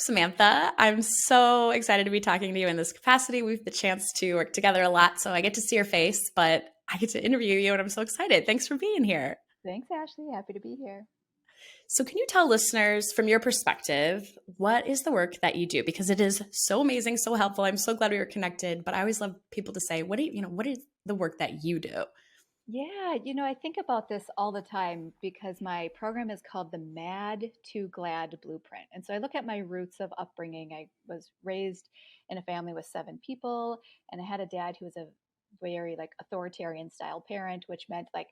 Samantha. I'm so excited to be talking to you in this capacity. We've the chance to work together a lot, so I get to see your face, but I get to interview you, and I'm so excited. Thanks for being here. Thanks, Ashley. Happy to be here. So, can you tell listeners from your perspective, what is the work that you do? Because it is so amazing, so helpful. I'm so glad we were connected, but I always love people to say, what is the work that you do? Yeah, I think about this all the time because my program is called the Mad to Glad Blueprint. And so I look at my roots of upbringing. I was raised in a family with seven people, and I had a dad who was a very like authoritarian style parent, which meant like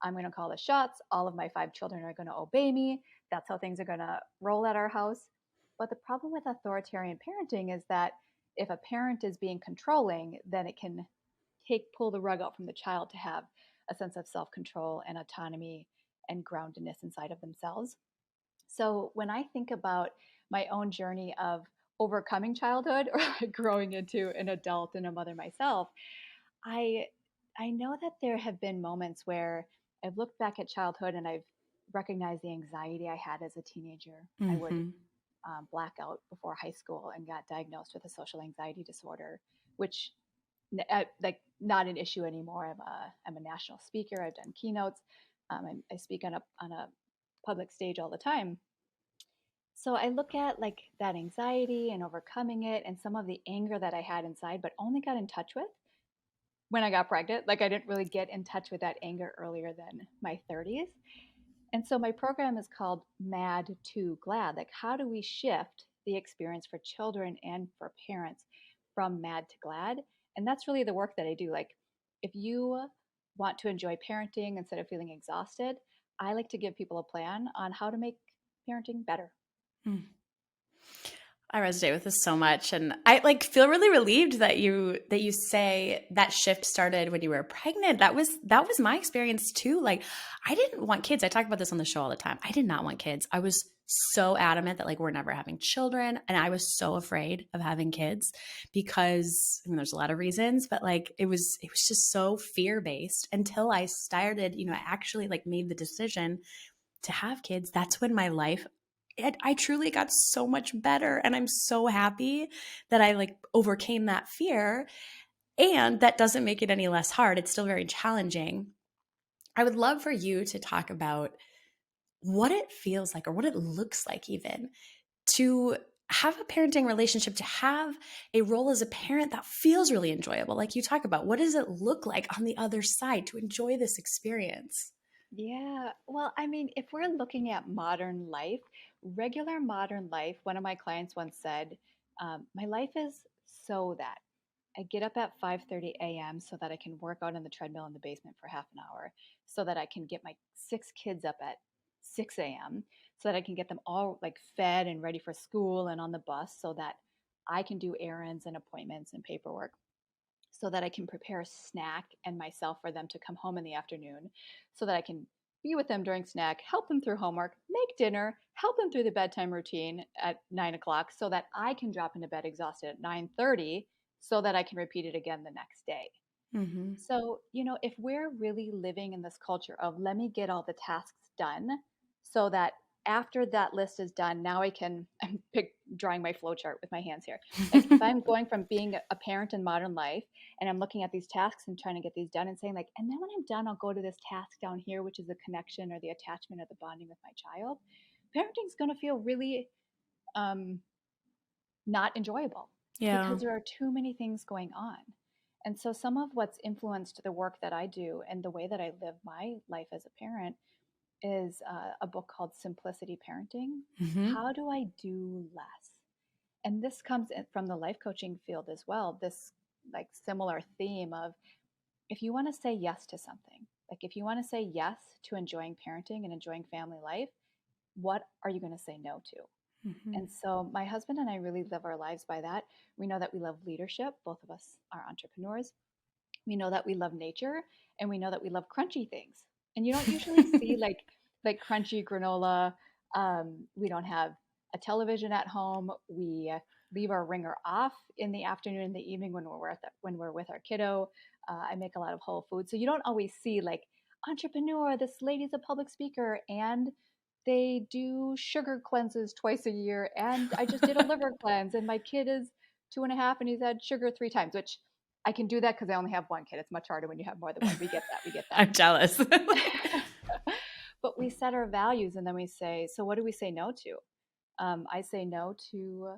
I'm going to call the shots. All of my five children are going to obey me. That's how things are going to roll at our house. But the problem with authoritarian parenting is that if a parent is being controlling, then it can pull the rug out from the child to have a sense of self control and autonomy and groundedness inside of themselves. So when I think about my own journey of overcoming childhood or growing into an adult and a mother myself, I I know that there have been moments where I've looked back at childhood and I've recognized the anxiety I had as a teenager. I would Hmm. black out before high school and got diagnosed with a social anxiety disorder, which like not an issue anymore. I'm a national speaker. I've done keynotes. I speak on a public stage all the time. So I look at like that anxiety and overcoming it, and some of the anger that I had inside, but only got in touch with when I got pregnant. Like I didn't really get in touch with that anger earlier than my 30s. And so my program is called Mad to Glad. Like, how do we shift the experience for children and for parents from mad to glad? And that's really the work that I do. Like, if you want to enjoy parenting instead of feeling exhausted, I like to give people a plan on how to make parenting better. I resonate with this so much, and I like feel really relieved that you say that shift started when you were pregnant. That was my experience too. Like I didn't want kids. I talk about this on the show all the time. I did not want kids. I was so adamant that like we're never having children, and I was so afraid of having kids because I mean there's a lot of reasons, but like it was just so fear-based until I started, actually like made the decision to have kids. That's when my life I truly got so much better, and I'm so happy that I like overcame that fear, and that doesn't make it any less hard. It's still very challenging. I would love for you to talk about what it feels like or what it looks like even to have a parenting relationship, to have a role as a parent that feels really enjoyable. Like you talk about, what does it look like on the other side to enjoy this experience? Yeah. Well, I mean, if we're looking at modern life, regular modern life, one of my clients once said, my life is so that I get up at 5:30 a.m. so that I can work out on the treadmill in the basement for half an hour, so that I can get my six kids up at 6 a.m., so that I can get them all like fed and ready for school and on the bus so that I can do errands and appointments and paperwork so that I can prepare a snack and myself for them to come home in the afternoon so that I can be with them during snack, help them through homework, make dinner, help them through the bedtime routine at 9 o'clock so that I can drop into bed exhausted at 9:30 so that I can repeat it again the next day. Mm-hmm. So, if we're really living in this culture of let me get all the tasks done so that after that list is done, now I'm drawing my flow chart with my hands here. Like if I'm going from being a parent in modern life and I'm looking at these tasks and trying to get these done and saying like, and then when I'm done, I'll go to this task down here, which is the connection or the attachment or the bonding with my child. Parenting is going to feel really um, not enjoyable Yeah. because there are too many things going on. And so, some of what's influenced the work that I do and the way that I live my life as a parent is a book called Simplicity Parenting. Mm-hmm. How do I do less? And this comes from the life coaching field as well. This like similar theme of if you want to say yes to something, like if you want to say yes to enjoying parenting and enjoying family life, what are you going to say no to? Mm-hmm. And so my husband and I really live our lives by that. We know that we love leadership. Both of us are entrepreneurs. We know that we love nature and we know that we love crunchy things. And you don't usually see like crunchy granola. We don't have a television at home. We leave our ringer off in the afternoon and the evening when we're with our kiddo. I make a lot of whole food, so you don't always see like entrepreneur. This lady's a public speaker, and they do sugar cleanses twice a year, and I just did a liver cleanse, and my kid is 2.5 and he's had sugar 3 times, which I can do that because I only have one kid. It's much harder when you have more than one. We get that. We get that. I'm jealous. But we set our values and then we say, so what do we say no to? I say no to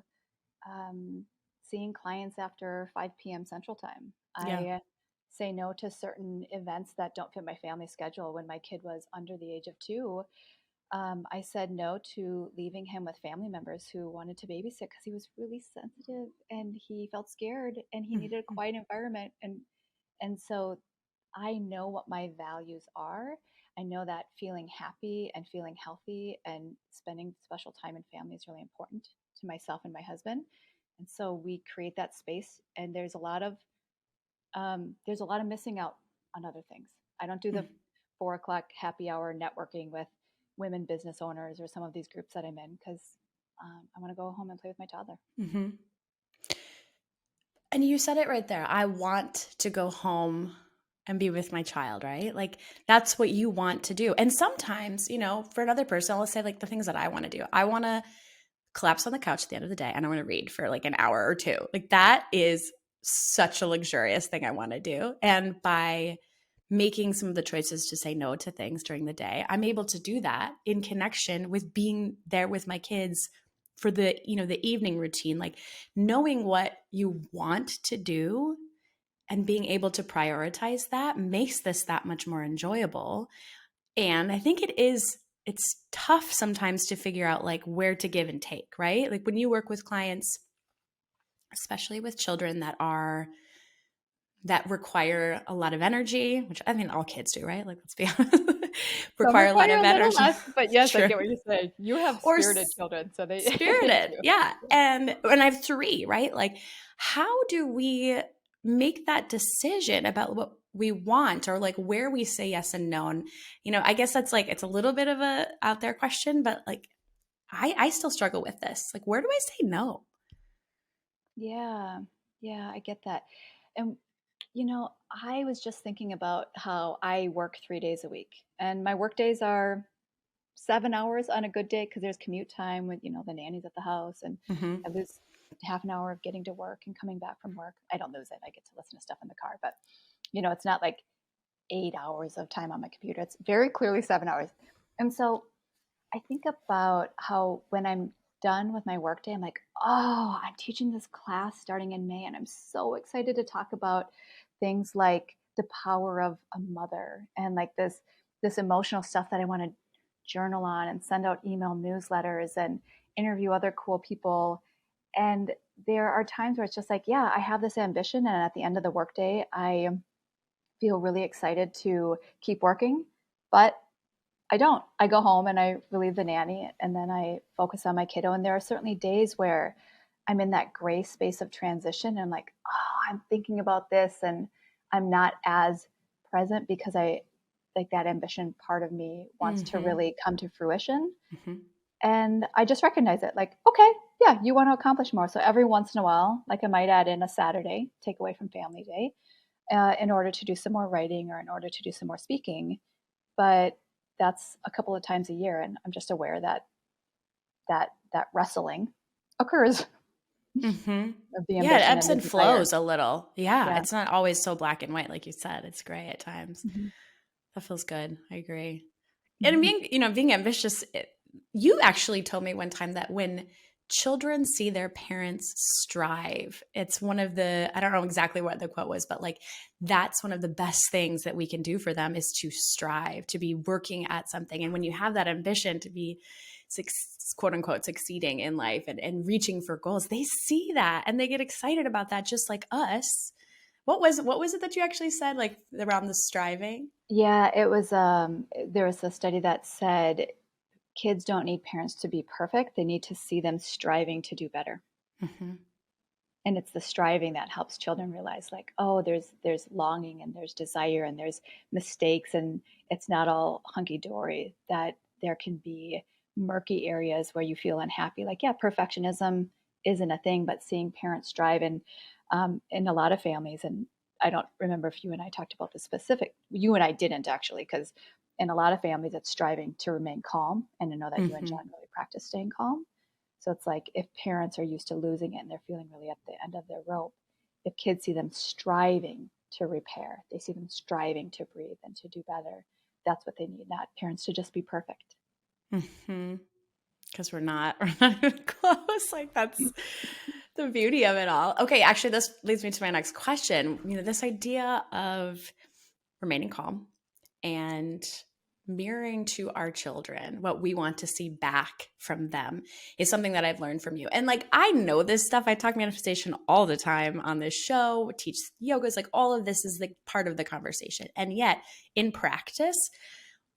um, seeing clients after 5 p.m. Central Time. Yeah. I say no to certain events that don't fit my family schedule. When my kid was under the age of 2, I said no to leaving him with family members who wanted to babysit because he was really sensitive and he felt scared and he needed a Mhm. quiet environment. And so I know what my values are. I know that feeling happy and feeling healthy and spending special time in family is really important to myself and my husband. And so we create that space, and there's a lot of missing out on other things. I don't do the 4 o'clock happy hour networking with women business owners or some of these groups that I'm in because I want to go home and play with my toddler. Mm-hmm. And you said it right there. I want to go home and be with my child, right? Like that's what you want to do. And sometimes, for another person, let's say like the things that I want to do. I want to collapse on the couch at the end of the day and I want to read for like an hour or two. Like that is such a luxurious thing I want to do. And by making some of the choices to say no to things during the day, I'm able to do that in connection with being there with my kids for the evening routine, like knowing what you want to do and being able to prioritize that makes this that much more enjoyable. And I think it's tough sometimes to figure out like where to give and take, right? Like when you work with clients, especially with children that require a lot of energy, which I mean all kids do, right? Like let's be honest. Some Require a lot require of a little energy. less, but yes, I True. get what you're saying. You have Or spirited children, so they spirited. do. Yeah. And I have 3, right? Like how do we make that decision about what we want or like where we say yes and no? And I guess that's like it's a little bit of a out there question, but like I still struggle with this. Like where do I say no? Yeah, yeah, I get that. And I was just thinking about how I work 3 days a week, and my work days are 7 hours on a good day because there's commute time with the nannies at the house, and Mhm. I lose half an hour of getting to work and coming back from work. I don't lose it. I get to listen to stuff in the car, but it's not like 8 hours of time on my computer. It's very clearly 7 hours. And so I think about how when I'm done with my workday, I'm like, oh, I'm teaching this class starting in May, and I'm so excited to talk about things like the power of a mother and like this emotional stuff that I want to journal on and send out email newsletters and interview other cool people. And there are times where it's just like, yeah, I have this ambition, and at the end of the workday, I feel really excited to keep working, but I don't. I go home and I relieve the nanny and then I focus on my kiddo. And there are certainly days where I'm in that gray space of transition. And I'm like, oh, I'm thinking about this and I'm not as present because I like that ambition part of me wants to Mhm. really come to fruition. Mhm. And I just recognize it like, okay, yeah, you want to accomplish more. So every once in a while, like I might add in a Saturday, take away from family day, in order to do some more writing or in order to do some more speaking, but that's a couple of times a year, and I'm just aware that that wrestling occurs Mhm. of the Yeah, it ambition ebbs and the and desire. flows a little. Yeah, Yeah. it's not always so black and white like you said. It's gray at times. Mhm. That feels good. I agree. And Mhm. being ambitious, you actually told me one time that when children see their parents strive, it's one of the, I don't know exactly what the quote was, but like that's one of the best things that we can do for them is to strive, to be working at something. And when you have that ambition to be quote unquote succeeding in life and reaching for goals, they see that and they get excited about that just like us. What was it that you actually said like around the striving? Yeah, it was there was a study that said kids don't need parents to be perfect. They need to see them striving to do better. Mhm. And it's the striving that helps children realize like, oh, there's longing and there's desire and there's mistakes and it's not all hunky dory, that there can be murky areas where you feel unhappy. Like, yeah, perfectionism isn't a thing, but seeing parents strive and in a lot of families, and I don't remember if you and I talked about the specific, you and I didn't actually, because in a lot of families, it's striving to remain calm. And I know that you and Mm-hmm. John really practice staying calm. So it's like if parents are used to losing it and they're feeling really at the end of their rope, if kids see them striving to repair, they see them striving to breathe and to do better, that's what they need, not parents to just be perfect. Mm-hmm. Because we're not even close. Like that's the beauty of it all. Okay, actually, this leads me to my next question. This idea of remaining calm and mirroring to our children what we want to see back from them is something that I've learned from you. And like, I know this stuff. I talk manifestation all the time on this show, teach yogas, like all of this is like part of the conversation. And yet in practice,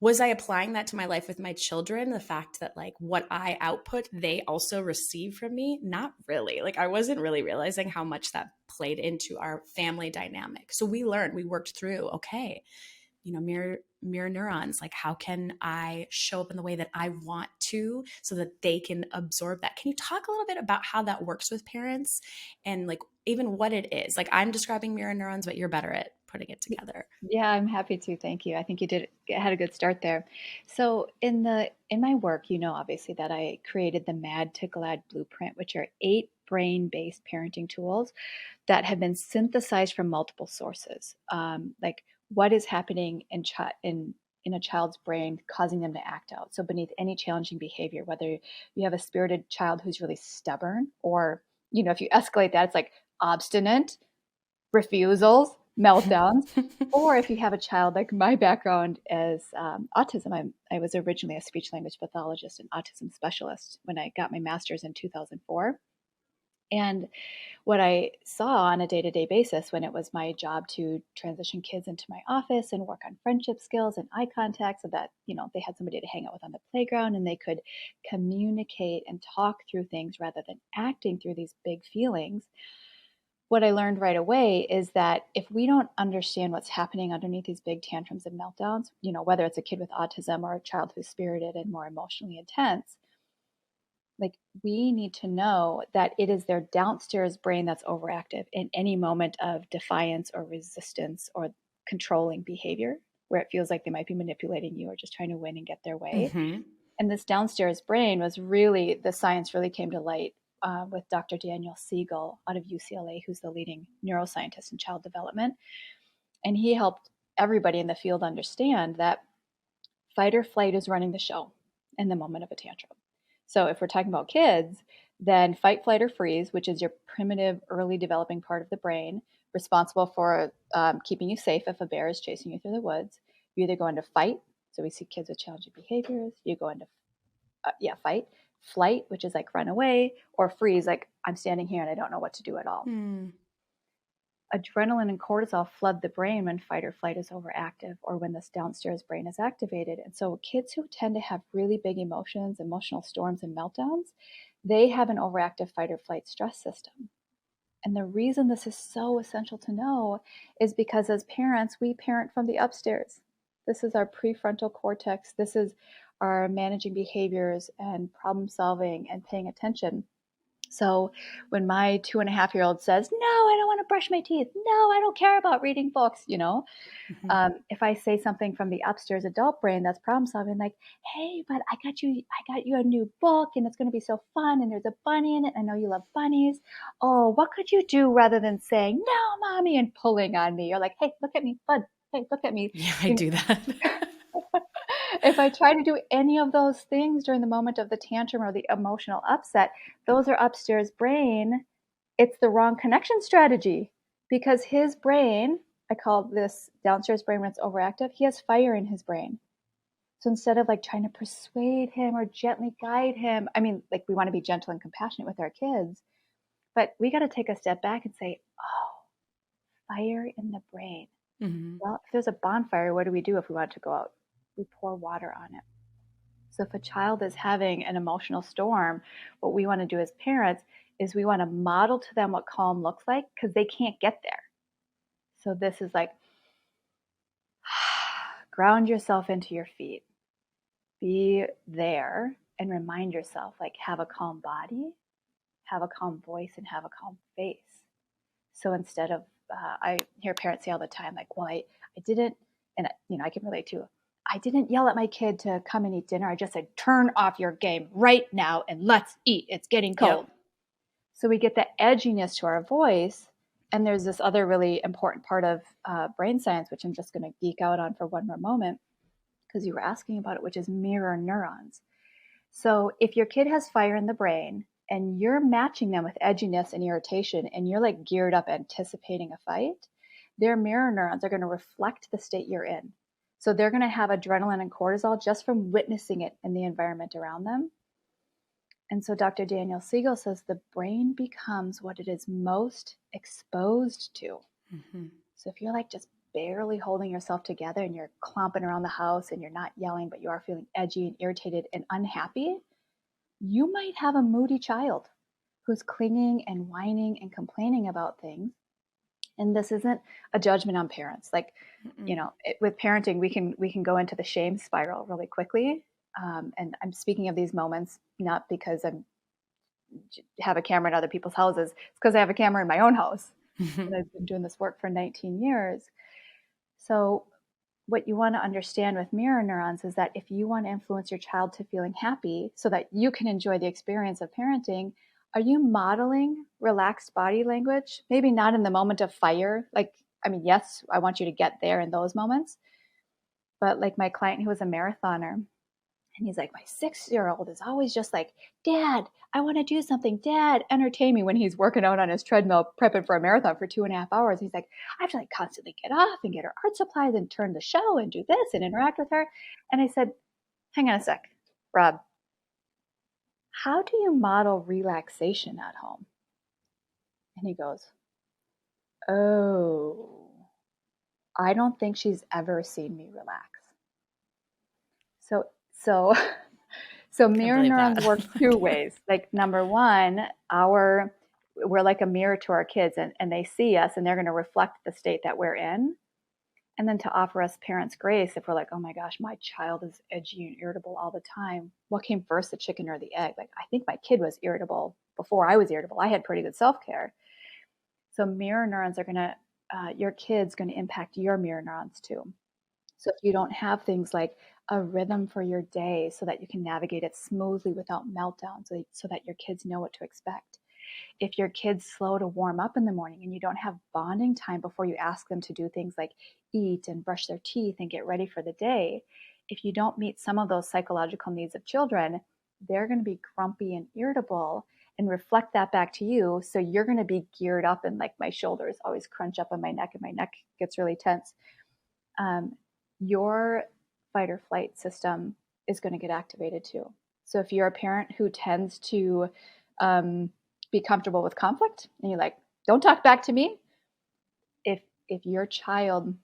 was I applying that to my life with my children? The fact that like what I output, they also receive from me? Not really. Like I wasn't really realizing how much that played into our family dynamic. So we learned, we worked through, okay, mirror neurons, like how can I show up in the way that I want to so that they can absorb that? Can you talk a little bit about how that works with parents and like even what it is? Like I'm describing mirror neurons, but you're better at putting it together. Yeah, I'm happy to. Thank you. I think you had a good start there. So in my work, obviously that I created the Mad to Glad Blueprint, which are 8 brain-based parenting tools that have been synthesized from multiple sources. Like what is happening in a child's brain causing them to act out. So beneath any challenging behavior, whether you have a spirited child who's really stubborn, or if you escalate that, it's like obstinate, refusals, meltdowns, or if you have a child like my background as autism. I was originally a speech language pathologist and autism specialist when I got my master's in 2004. And what I saw on a day-to-day basis when it was my job to transition kids into my office and work on friendship skills and eye contact so that, they had somebody to hang out with on the playground and they could communicate and talk through things rather than acting through these big feelings. What I learned right away is that if we don't understand what's happening underneath these big tantrums and meltdowns, whether it's a kid with autism or a child who's spirited and more emotionally intense, like we need to know that it is their downstairs brain that's overactive in any moment of defiance or resistance or controlling behavior where it feels like they might be manipulating you or just trying to win and get their way. Mm-hmm. And this downstairs brain was really, the science really came to light with Dr. Daniel Siegel out of UCLA, who's the leading neuroscientist in child development. And he helped everybody in the field understand that fight or flight is running the show in the moment of a tantrum. So if we're talking about kids, then fight, flight, or freeze, which is your primitive, early developing part of the brain, responsible for keeping you safe if a bear is chasing you through the woods. You either go into fight, so we see kids with challenging behaviors. You go into fight, flight, which is like run away, or freeze, like I'm standing here and I don't know what to do at all. Mm. Adrenaline and cortisol flood the brain when fight or flight is overactive or when this downstairs brain is activated. And so kids who tend to have really big emotions, emotional storms and meltdowns, they have an overactive fight or flight stress system. And the reason this is so essential to know is because as parents, we parent from the upstairs. This is our prefrontal cortex. This is our managing behaviors and problem solving and paying attention. So when my 2.5-year-old says, "No, I don't want to brush my teeth. No, I don't care about reading books," Mm-hmm. if I say something from the upstairs adult brain that's problem solving, like, "Hey, but I got you a new book, and it's going to be so fun, and there's a bunny in it. I know you love bunnies. Oh, what could you do rather than saying no, mommy, and pulling on me? You're like, hey, look at me, bud. Hey, look at me." Yeah, I do that. If I try to do any of those things during the moment of the tantrum or the emotional upset, those are upstairs brain. It's the wrong connection strategy because his brain, I call this downstairs brain when it's overactive, he has fire in his brain. So instead of like trying to persuade him or gently guide him, I mean, like we want to be gentle and compassionate with our kids, but we got to take a step back and say, oh, fire in the brain. Mm-hmm. Well, if there's a bonfire, what do we do if we want to go out? We pour water on it. So if a child is having an emotional storm, what we want to do as parents is we want to model to them what calm looks like because they can't get there. So this is like ground yourself into your feet. Be there and remind yourself, like have a calm body, have a calm voice, and have a calm face. So instead of, I hear parents say all the time, like, well, I didn't, and I can relate to, I didn't yell at my kid to come and eat dinner. I just said, turn off your game right now and let's eat. It's getting cold. Yep. So we get the edginess to our voice. And there's this other really important part of brain science, which I'm just going to geek out on for one more moment, because you were asking about it, which is mirror neurons. So if your kid has fire in the brain and you're matching them with edginess and irritation, and you're like geared up anticipating a fight, their mirror neurons are going to reflect the state you're in. So they're going to have adrenaline and cortisol just from witnessing it in the environment around them. And so Dr. Daniel Siegel says the brain becomes what it is most exposed to. Mm-hmm. So if you're like just barely holding yourself together and you're clomping around the house and you're not yelling, but you are feeling edgy and irritated and unhappy, you might have a moody child who's clinging and whining and complaining about things. And this isn't a judgment on parents. Like, with parenting, we can go into the shame spiral really quickly. And I'm speaking of these moments not because I have a camera in other people's houses. It's because I have a camera in my own house. And I've been doing this work for 19 years. So what you want to understand with mirror neurons is that if you want to influence your child to feeling happy so that you can enjoy the experience of parenting, are you modeling relaxed body language? Maybe not in the moment of fire. Yes, I want you to get there in those moments. But like my client who was a marathoner, and he's like, my 6-year-old is always just like, Dad, I want to do something. Dad, entertain me, when he's working out on his treadmill, prepping for a marathon for 2.5 hours. He's like, I have to like constantly get off and get her art supplies and turn the show and do this and interact with her. And I said, hang on a sec, Rob, how do you model relaxation at home? And he goes, oh, I don't think she's ever seen me relax. So So mirror neurons work two ways. Like number one, we're like a mirror to our kids, and they see us and they're going to reflect the state that we're in. And then to offer us parents grace if we're like, oh my gosh, my child is edgy and irritable all the time. What came first, the chicken or the egg? Like, I think my kid was irritable before I was irritable. I had pretty good self-care. So mirror neurons are your kid's going to impact your mirror neurons too. So if you don't have things like a rhythm for your day so that you can navigate it smoothly without meltdowns, so that your kids know what to expect. If your kid's slow to warm up in the morning and you don't have bonding time before you ask them to do things like eat and brush their teeth and get ready for the day, if you don't meet some of those psychological needs of children, they're going to be grumpy and irritable and reflect that back to you. So you're going to be geared up, and like my shoulders always crunch up on my neck and my neck gets really tense. Your fight or flight system is going to get activated too. So if you're a parent who tends to be comfortable with conflict and you're like, don't talk back to me. If your child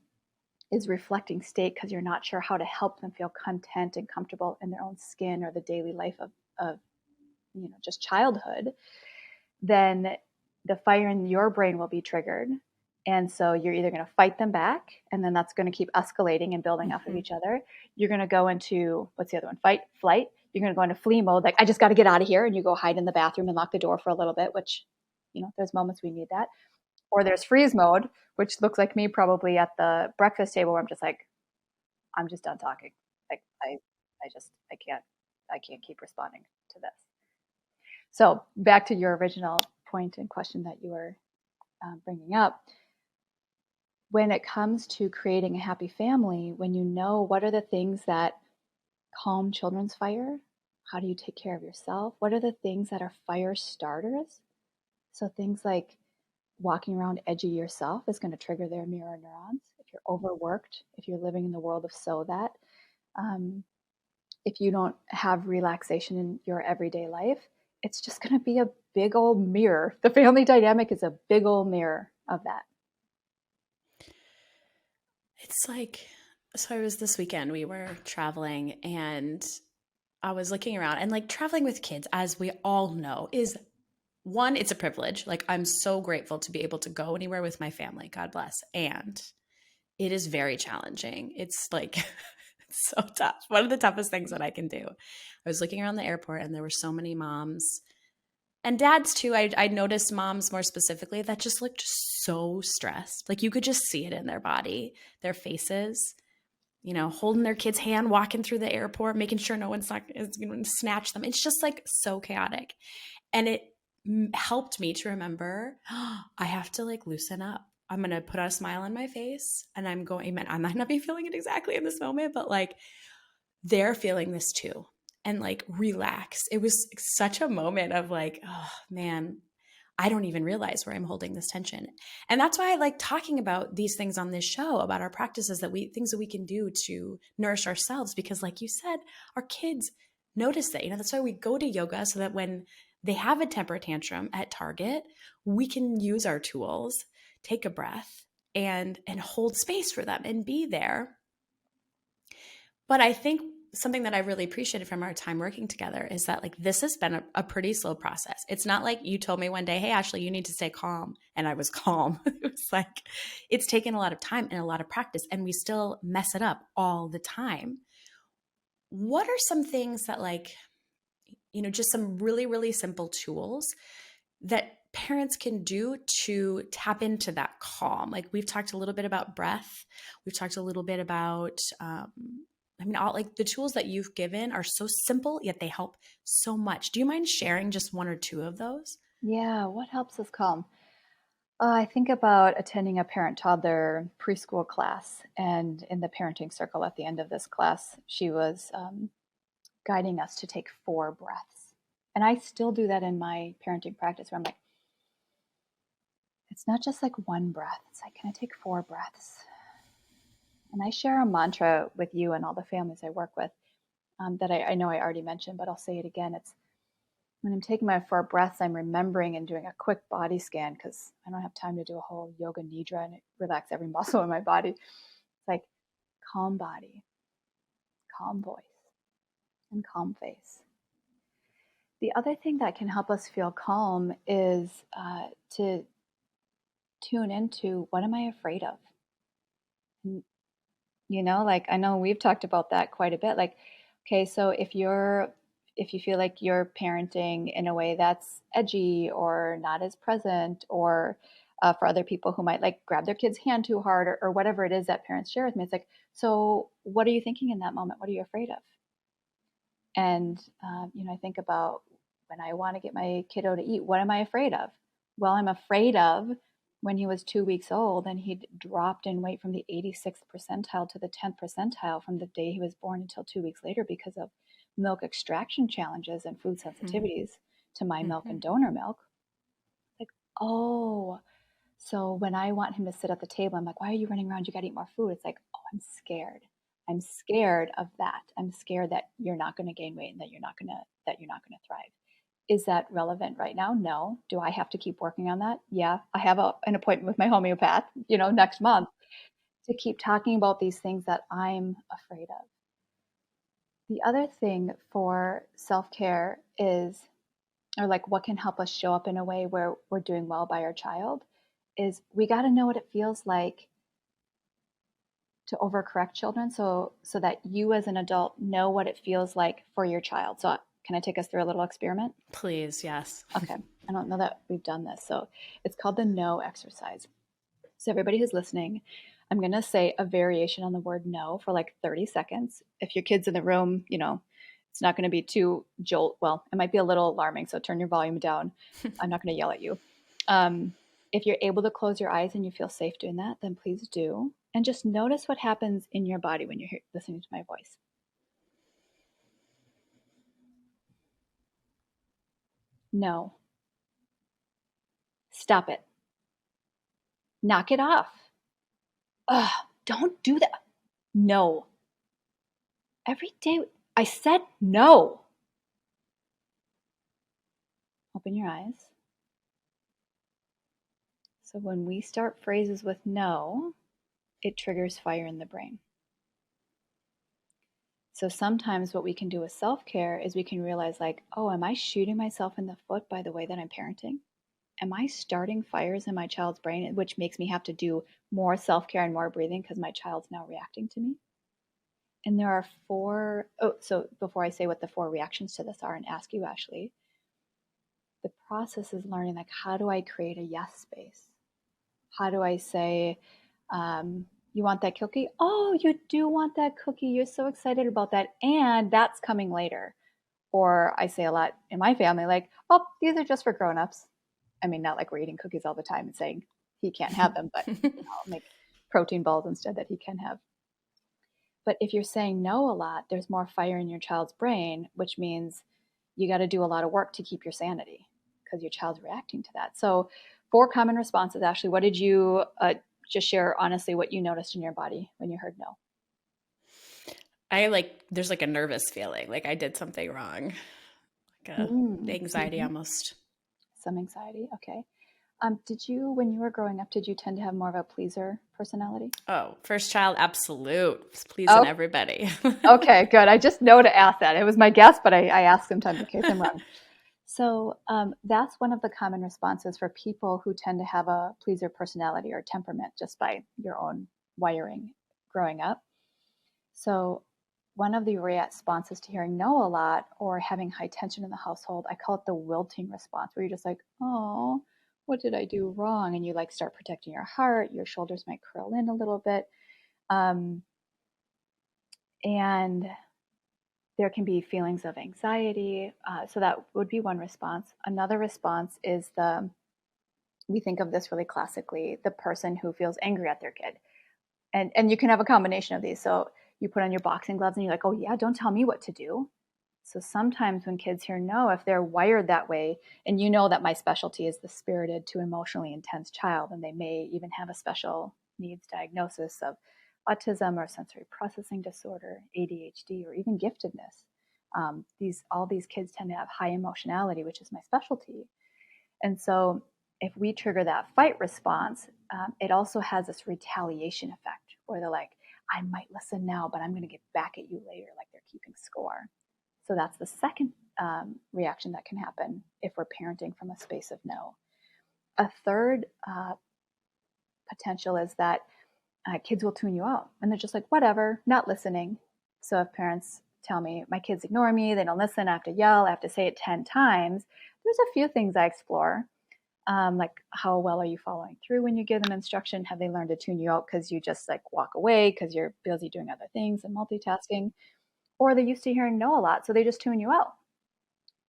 is reflecting state because you're not sure how to help them feel content and comfortable in their own skin or the daily life of just childhood, then the fire in your brain will be triggered. And so you're either going to fight them back, and then that's going to keep escalating and building off of each other. You're going to go into, what's the other one? Fight, flight. You're going to go into flee mode. Like, I just got to get out of here. And you go hide in the bathroom and lock the door for a little bit, which, there's moments we need that. Or there's freeze mode, which looks like me probably at the breakfast table where I'm just like, I'm just done talking. Like, I can't keep responding to this. So back to your original point and question that you were bringing up. When it comes to creating a happy family, when you know what are the things that calm children's fire, how do you take care of yourself? What are the things that are fire starters? So things like walking around edgy yourself is going to trigger their mirror neurons. If you're overworked, if you're living in the world of so that, if you don't have relaxation in your everyday life, it's just going to be a big old mirror. The family dynamic is a big old mirror of that. It's like, so I was this weekend, we were traveling and I was looking around, and like traveling with kids, as we all know, is one, it's a privilege. Like, I'm so grateful to be able to go anywhere with my family, God bless. And it is very challenging. It's like, it's so tough. One of the toughest things that I can do. I was looking around the airport and there were so many moms and dads too. I noticed moms more specifically that just looked so stressed. Like, you could just see it in their body, their faces. holding their kid's hand, walking through the airport, making sure no one's not is going to snatch them. It's just like so chaotic. And it helped me to remember, I have to like loosen up. I'm going to put a smile on my face, and I might not be feeling it exactly in this moment, but like they're feeling this too. And like relax. It was such a moment of like, oh man, I don't even realize where I'm holding this tension. And that's why I like talking about these things on this show, about our practices, things that we can do to nourish ourselves. Because like you said, our kids notice that. That's why we go to yoga, so that when they have a temper tantrum at Target, we can use our tools, take a breath, and hold space for them and be there. But I think something that I really appreciated from our time working together is that like this has been a pretty slow process. It's not like you told me one day, hey, Ashley, you need to stay calm. And I was calm. It was like, it's taken a lot of time and a lot of practice, and we still mess it up all the time. What are some things that like, just some really, really simple tools that parents can do to tap into that calm? Like we've talked a little bit about breath. We've talked a little bit about, all like the tools that you've given are so simple, yet they help so much. Do you mind sharing just one or two of those? Yeah, what helps us calm? I think about attending a parent toddler preschool class, and in the parenting circle at the end of this class, she was guiding us to take 4 breaths. And I still do that in my parenting practice, where I'm like, it's not just like one breath. It's like, can I take 4 breaths? And I share a mantra with you and all the families I work with, that I know I already mentioned, but I'll say it again. It's when I'm taking my 4 breaths, I'm remembering and doing a quick body scan, because I don't have time to do a whole yoga nidra and relax every muscle in my body. It's like calm body, calm voice, and calm face. The other thing that can help us feel calm is to tune into, what am I afraid of? Like I know we've talked about that quite a bit. Like, okay, so if you feel like you're parenting in a way that's edgy or not as present, or for other people who might like grab their kid's hand too hard, or whatever it is that parents share with me, it's like, so what are you thinking in that moment? What are you afraid of? And I think about when I want to get my kiddo to eat, what am I afraid of? Well, I'm afraid of when he was 2 weeks old and he'd dropped in weight from the 86th percentile to the 10th percentile from the day he was born until 2 weeks later, because of milk extraction challenges and food sensitivities to my milk and donor milk. Like, oh, so when I want him to sit at the table, I'm like, why are you running around? You got to eat more food. It's like, oh, I'm scared. I'm scared of that. I'm scared that you're not going to gain weight and that you're not going to thrive. Is that relevant right now? No. Do I have to keep working on that? Yeah. I have an appointment with my homeopath, next month, to keep talking about these things that I'm afraid of. The other thing for self-care is, or like what can help us show up in a way where we're doing well by our child, is we got to know what it feels like to overcorrect children, so that you as an adult know what it feels like for your child. So can I take us through a little experiment? Please, yes. Okay. I don't know that we've done this. So it's called the no exercise. So everybody who's listening, I'm going to say a variation on the word no for like 30 seconds. If your kid's in the room, it's not going to be too well, it might be a little alarming, so turn your volume down. I'm not going to yell at you. If you're able to close your eyes and you feel safe doing that, then please do. And just notice what happens in your body when you're listening to my voice. No. Stop it. Knock it off. Ugh, don't do that. No. Every day I said no. Open your eyes. So when we start phrases with no, it triggers fire in the brain. So sometimes what we can do with self-care is we can realize like, oh, am I shooting myself in the foot by the way that I'm parenting? Am I starting fires in my child's brain, which makes me have to do more self-care and more breathing because my child's now reacting to me? And there are 4, so before I say what the 4 reactions to this are and ask you, Ashley, the process is learning like, how do I create a yes space? How do I say, You want that cookie? Oh, you do want that cookie. You're so excited about that. And that's coming later. Or I say a lot in my family, like, oh, these are just for grown-ups. I mean, not like we're eating cookies all the time and saying he can't have them, but I'll make protein balls instead that he can have. But if you're saying no a lot, there's more fire in your child's brain, which means you got to do a lot of work to keep your sanity because your child's reacting to that. So, four common responses. Ashley, what did you just share honestly what you noticed in your body when you heard no? There's like a nervous feeling, like I did something wrong, like a anxiety Mm-hmm. almost. Some anxiety. Okay. Did you, when you were growing up, did you tend to have more of a pleaser personality? Oh, first child, absolute. It's pleasing Oh, everybody. okay, good. I just know to ask that. It was my guess, but I ask sometimes in case I'm wrong. So that's one of the common responses for people who tend to have a pleaser personality or temperament just by your own wiring growing up. So one of the responses to hearing no a lot or having high tension in the household, I call it the wilting response, where you're just like, oh, what did I do wrong? And you like start protecting your heart, your shoulders might curl in a little bit. Um, and there can be feelings of anxiety. So that would be one response. Another response is we think of this really classically, the person who feels angry at their kid. And you can have a combination of these. So you put on your boxing gloves and you're like, oh yeah, don't tell me what to do. So sometimes when kids hear no, if they're wired that way, and you know that my specialty is the spirited to emotionally intense child, and they may even have a special needs diagnosis of autism or sensory processing disorder, ADHD, or even giftedness. All these kids tend to have high emotionality, which is my specialty. And so if we trigger that fight response, it also has this retaliation effect where they're like, I might listen now, but I'm going to get back at you later, like they're keeping score. So that's the second reaction that can happen if we're parenting from a space of no. A third potential is that kids will tune you out and they're just like, whatever, not listening. So if parents tell me my kids ignore me, they don't listen, I have to yell, I have to say it 10 times, there's a few things I explore. Like how well are you following through when you give them instruction? Have they learned to tune you out because you just like walk away because you're busy doing other things and multitasking? Or they're used to hearing no a lot, so they just tune you out.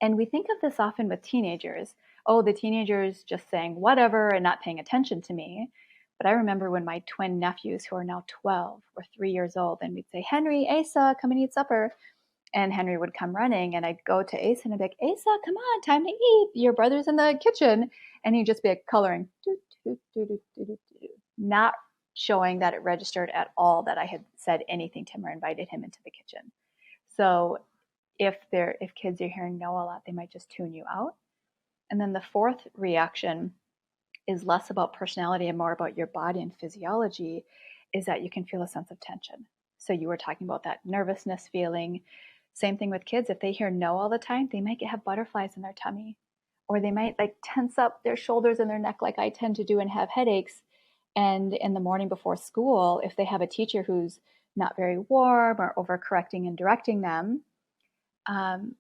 And we think of this often with teenagers. Oh, the teenager's just saying whatever and not paying attention to me. But I remember when my twin nephews, who are now 12 or 3 years old, and we'd say, Henry, Asa, come and eat supper. And Henry would come running, and I'd go to Asa and I'd be like, Asa, come on, time to eat. Your brother's in the kitchen. And he'd just be like coloring, not showing that it registered at all that I had said anything to him or invited him into the kitchen. So if kids are hearing no a lot, they might just tune you out. And then the fourth reaction is less about personality and more about your body and physiology, is that you can feel a sense of tension. So you were talking about that nervousness feeling. Same thing with kids. If they hear no all the time, they might have butterflies in their tummy, or they might like tense up their shoulders and their neck like I tend to do and have headaches. And in the morning before school, if they have a teacher who's not very warm or overcorrecting and directing them, um,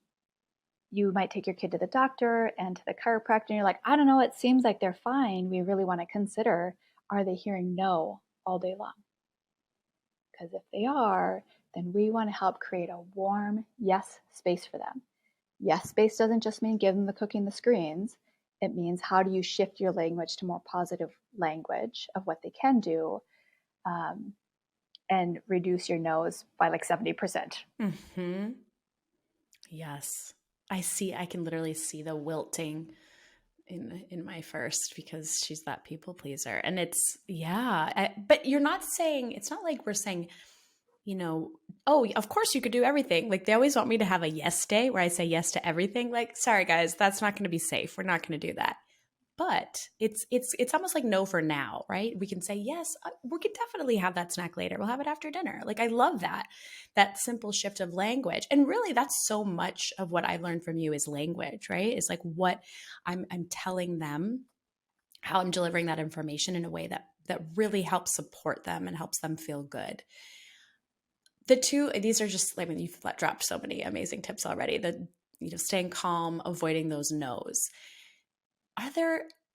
you might take your kid to the doctor and to the chiropractor, and you're like, I don't know, it seems like they're fine. We really want to consider, are they hearing no all day long? Because if they are, then we want to help create a warm yes space for them. Yes space doesn't just mean give them the cookie and the screens. It means how do you shift your language to more positive language of what they can do, um, and reduce your no's by like 70%. Mm-hmm. Yes. I can literally see the wilting in my first because she's that people pleaser. And it's, yeah. But you're not saying, it's not like we're saying, oh, of course you could do everything. Like they always want me to have a yes day where I say yes to everything. Like, sorry guys, that's not going to be safe. We're not going to do that. But it's almost like no for now, right? We can say yes, we could definitely have that snack later. We'll have it after dinner. Like I love that simple shift of language. And really that's so much of what I learned from you is language, right? Is like what I'm telling them, how I'm delivering that information in a way that really helps support them and helps them feel good. These are just, I mean, you've dropped so many amazing tips already. Staying calm, avoiding those no's.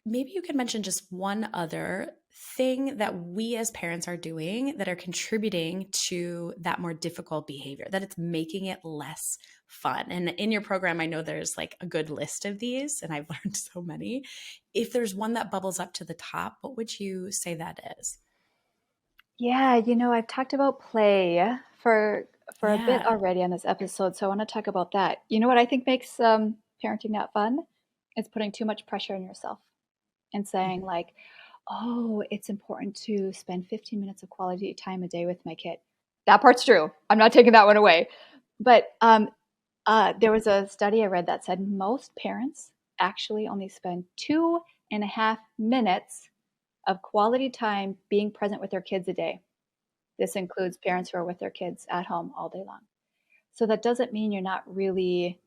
Maybe you could mention just one other thing that we as parents are doing that are contributing to that more difficult behavior, that it's making it less fun? And in your program, I know there's like a good list of these, and I've learned so many. If there's one that bubbles up to the top, what would you say that is? Yeah, I've talked about play for a bit Yeah. already on this episode, so I want to talk about that. You know what I think makes parenting not fun? It's putting too much pressure on yourself and saying Mhm. like, "Oh, it's important to spend 15 minutes of quality time a day with my kid." That part's true. I'm not taking that one away. But there was a study I read that said most parents actually only spend 2.5 minutes of quality time being present with their kids a day. This includes parents who are with their kids at home all day long. So that doesn't mean you're not really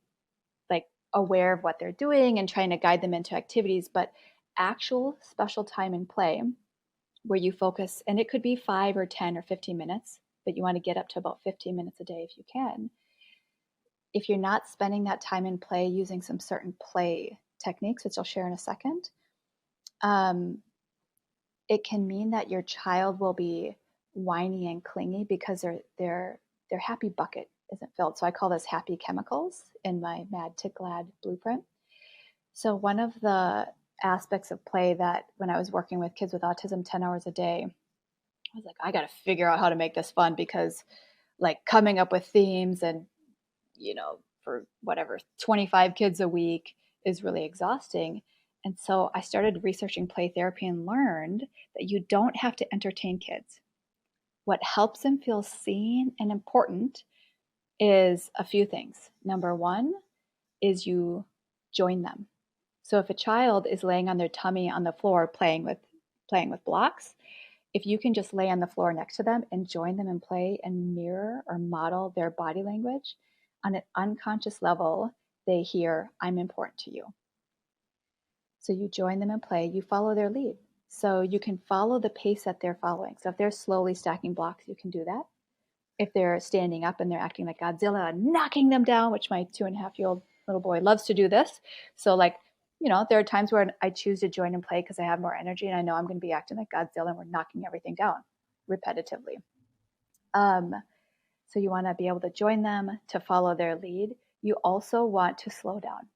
like aware of what they're doing and trying to guide them into activities, but actual special time and play where you focus, and it could be 5 or 10 or 15 minutes, but you want to get up to about 15 minutes a day if you can. If you're not spending that time in play using some certain play techniques, which I'll share in a second, um, it can mean that your child will be whiny and clingy because their happy bucket isn't filled. So I call this happy chemicals in my Mad to Glad blueprint. So one of the aspects of play that when I was working with kids with autism 10 hours a day, I was like, I got to figure out how to make this fun because like coming up with themes and for whatever 25 kids a week is really exhausting. And so I started researching play therapy and learned that you don't have to entertain kids. What helps them feel seen and important is a few things. Number one is you join them. So if a child is laying on their tummy on the floor playing with blocks, if you can just lay on the floor next to them and join them in play and mirror or model their body language, on an unconscious level, they hear, I'm important to you. So you join them in play, you follow their lead. So you can follow the pace that they're following. So if they're slowly stacking blocks, you can do that. If they're standing up and they're acting like Godzilla, knocking them down, which my 2.5-year-old little boy loves to do this. So, like, there are times where I choose to join and play because I have more energy and I know I'm going to be acting like Godzilla and we're knocking everything down repetitively. Um, so, you want to be able to join them to follow their lead. You also want to slow down.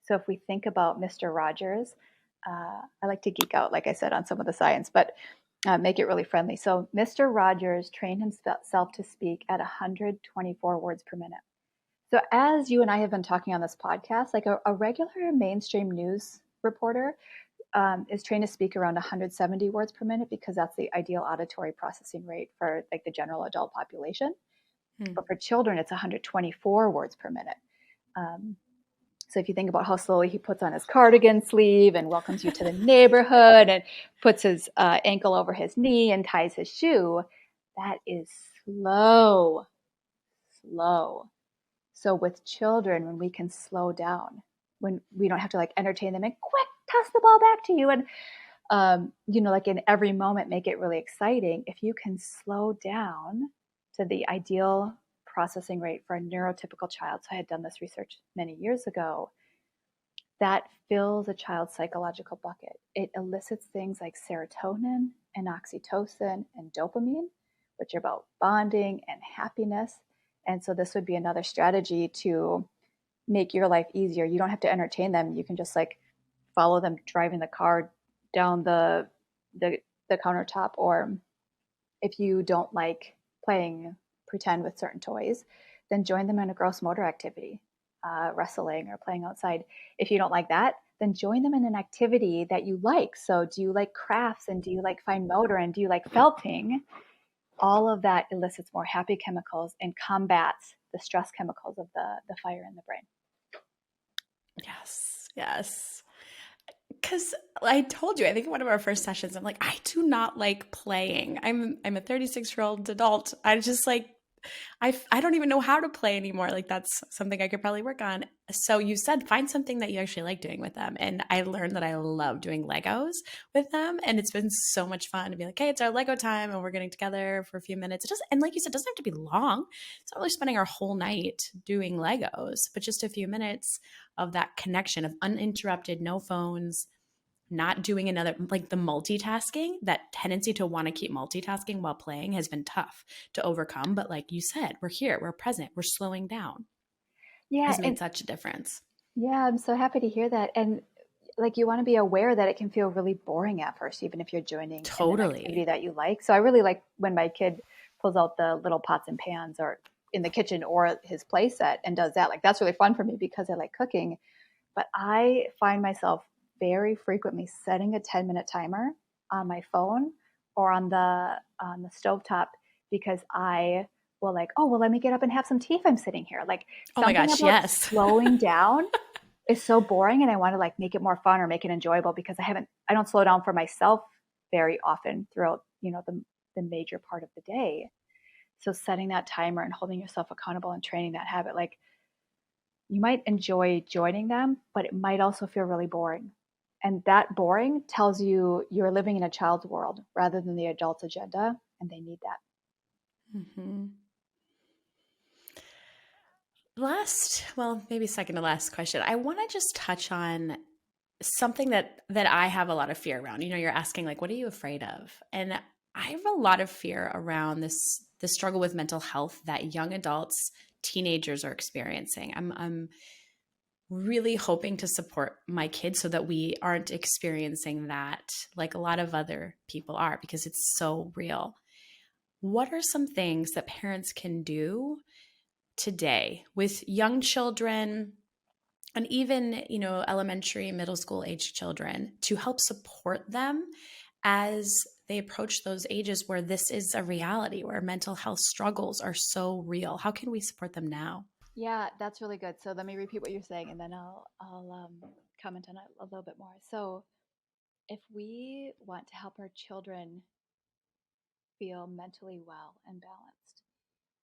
So, if we think about Mr. Rogers, I like to geek out, like I said, on some of the science, but make it really friendly. So Mr. Rogers trained himself to speak at 124 words per minute. So as you and I have been talking on this podcast, like a regular mainstream news reporter is trained to speak around 170 words per minute because that's the ideal auditory processing rate for like the general adult population. Hmm. But for children, it's 124 words per minute. Um, so if you think about how slowly he puts on his cardigan sleeve and welcomes you to the neighborhood and puts his ankle over his knee and ties his shoe, that is slow, slow. So with children, when we can slow down, when we don't have to like entertain them and quick toss the ball back to you and like in every moment make it really exciting. If you can slow down to the ideal processing rate for a neurotypical child, so I had done this research many years ago, that fills a child's psychological bucket. It elicits things like serotonin and oxytocin and dopamine, which are about bonding and happiness. And so this would be another strategy to make your life easier. You don't have to entertain them. You can just like follow them driving the car down the, the countertop, or if you don't like playing pretend with certain toys, then join them in a gross motor activity, wrestling or playing outside. If you don't like that, then join them in an activity that you like. So, do you like crafts and do you like fine motor and do you like felting? All of that elicits more happy chemicals and combats the stress chemicals of the fire in the brain. Yes. Yes. Because I told you, I think in one of our first sessions, I'm like, I do not like playing. I'm a 36-year-old adult. I just like I don't even know how to play anymore. Like that's something I could probably work on. So you said find something that you actually like doing with them. And I learned that I love doing Legos with them. And it's been so much fun to be like, hey, it's our Lego time and we're getting together for a few minutes. It just and like you said, it doesn't have to be long. It's not really spending our whole night doing Legos, but just a few minutes of that connection of uninterrupted, no phones, not doing another, like the multitasking, that tendency to want to keep multitasking while playing has been tough to overcome. But like you said, we're here, we're present, we're slowing down, Yeah, has and made such a difference. yeah, I'm so happy to hear that. And like you want to be aware that it can feel really boring at first, even if you're joining in an activity Totally. that you like. So I really like when my kid pulls out the little pots and pans or in the kitchen or his play set and does that. Like that's really fun for me because I like cooking. But I find myself very frequently setting a 10-minute timer on my phone or on the stovetop because I will like, oh well, let me get up and have some tea if I'm sitting here. Like Oh my something gosh, about yes. slowing down is so boring and I want to like make it more fun or make it enjoyable because I don't slow down for myself very often throughout, the major part of the day. So setting that timer and holding yourself accountable and training that habit, like you might enjoy joining them, but it might also feel really boring. And that boring tells you you're living in a child's world rather than the adult's agenda, and they need that. Hmm. Last, well, maybe second to last question. I want to just touch on something that I have a lot of fear around. You're asking like, what are you afraid of? And I have a lot of fear around this struggle with mental health that young adults, teenagers are experiencing. I'm really hoping to support my kids so that we aren't experiencing that like a lot of other people are, because it's so real. What are some things that parents can do today with young children and even, elementary, middle school age children to help support them as they approach those ages where this is a reality, where mental health struggles are so real? How can we support them now? Yeah, that's really good. So let me repeat what you're saying, and then I'll comment on it a little bit more. So if we want to help our children feel mentally well and balanced,